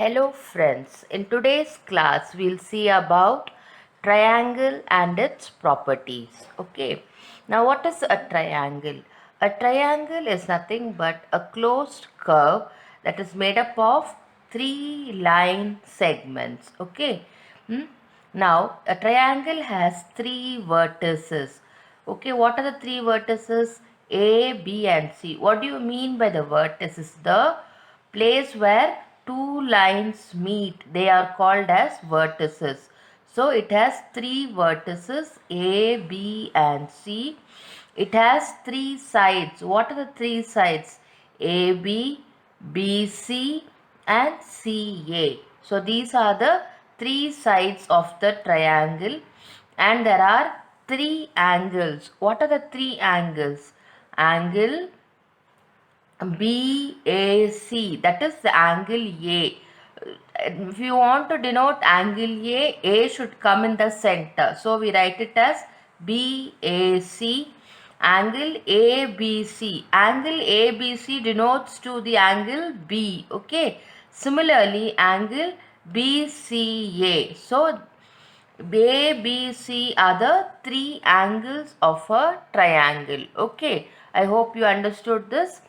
Hello friends, in today's class we'll see about triangle and its properties. Okay, now what is a triangle? A triangle is nothing but a closed curve that is made up of three line segments. Okay, now a triangle has three vertices. Okay, what are the three vertices? A, B and C. What do you mean by the vertices? The place where two lines meet, they are called as vertices. So it has three vertices, A, B and C. It has three sides. What are the three sides? AB, BC and CA. So these are the three sides of the triangle, and there are three angles. What are the three angles? Angle BAC, that is the angle A. If you want to denote angle A should come in the center. So we write it as BAC. Angle ABC. Angle ABC denotes to the angle B. Okay. Similarly, angle BCA. So A, B, C are the three angles of a triangle. Okay, I hope you understood this.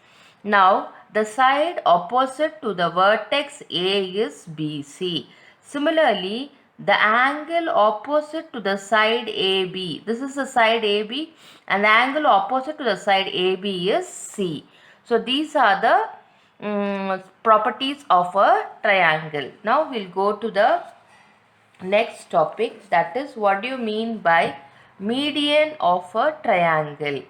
Now, the side opposite to the vertex A is BC. Similarly, the angle opposite to the side AB, this is the side AB, and the angle opposite to the side AB is C. So, these are the properties of a triangle. Now, we'll go to the next topic, that is, what do you mean by median of a triangle?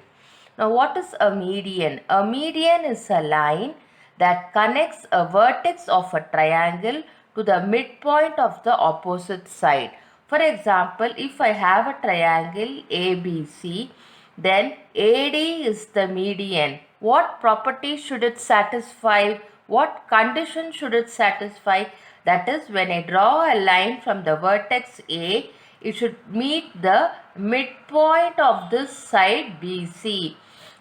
Now what is a median? A median is a line that connects a vertex of a triangle to the midpoint of the opposite side. For example, if I have a triangle ABC, then AD is the median. What property should it satisfy? What condition should it satisfy? That is, when I draw a line from the vertex A, it should meet the midpoint of this side BC.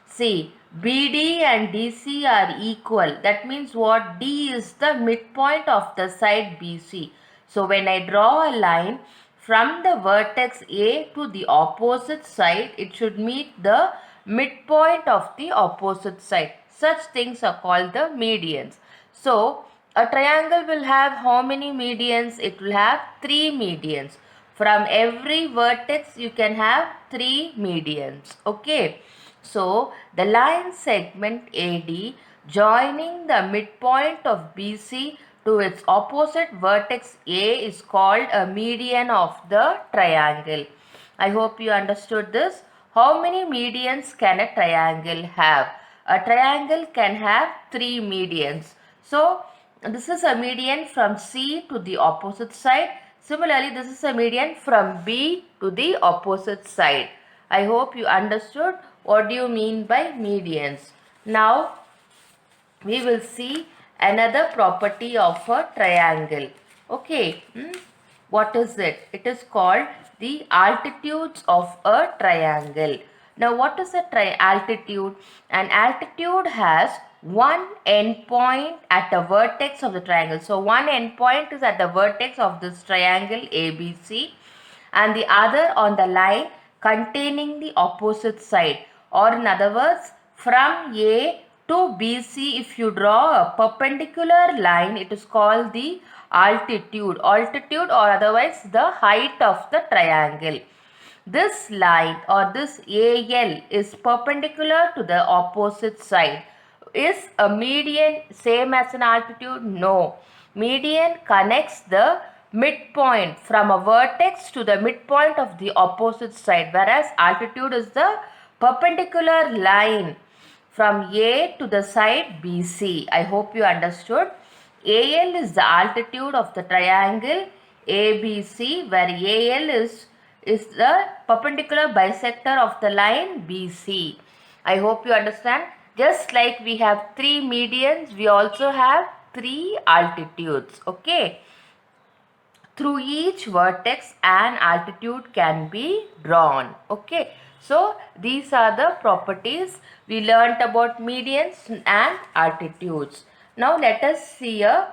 See, BD and DC are equal. That means what? D is the midpoint of the side BC. So when I draw a line from the vertex A to the opposite side, it should meet the midpoint of the opposite side. Such things are called the medians. So a triangle will have how many medians? It will have three medians. From every vertex you can have three medians. Okay. So the line segment AD joining the midpoint of BC to its opposite vertex A is called a median of the triangle. I hope you understood this. How many medians can a triangle have? A triangle can have three medians. So this is a median from C to the opposite side. Similarly, this is a median from B to the opposite side. I hope you understood what do you mean by medians. Now, we will see another property of a triangle. Okay, what is it? It is called the altitudes of a triangle. Now, what is a altitude? An altitude has one endpoint at a vertex of the triangle. So, one endpoint is at the vertex of this triangle ABC, and the other on the line containing the opposite side, or in other words, from A to BC, if you draw a perpendicular line, it is called the altitude or otherwise the height of the triangle. This line or this AL is perpendicular to the opposite side. Is a median same as an altitude? No. Median connects the midpoint from a vertex to the midpoint of the opposite side, whereas altitude is the perpendicular line from A to the side BC. I hope you understood. AL is the altitude of the triangle ABC, where AL is the perpendicular bisector of the line BC. I hope you understand. Just like we have three medians, we also have three altitudes. Okay. Through each vertex, an altitude can be drawn. Okay. So these are the properties we learnt about medians and altitudes. Now let us see a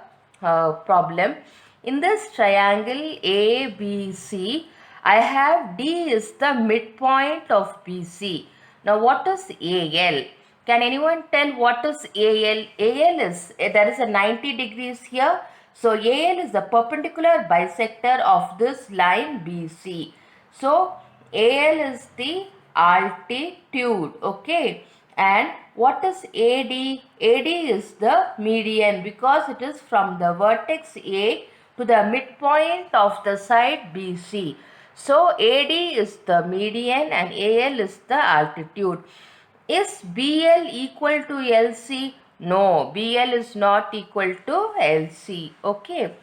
problem. In this triangle ABC, I have D is the midpoint of BC. Now what is AL? Can anyone tell what is AL? AL is, there is a 90 degrees here. So AL is the perpendicular bisector of this line BC. So AL is the altitude, okay. And what is AD? AD is the median because it is from the vertex A to the midpoint of the side BC. So AD is the median and AL is the altitude. Is BL equal to LC? No, BL is not equal to LC. Okay.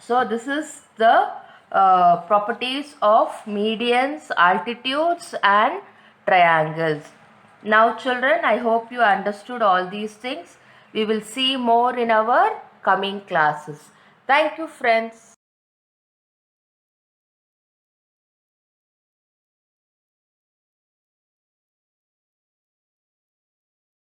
So this is the properties of medians, altitudes and triangles. Now children, I hope you understood all these things. We will see more in our coming classes. Thank you friends.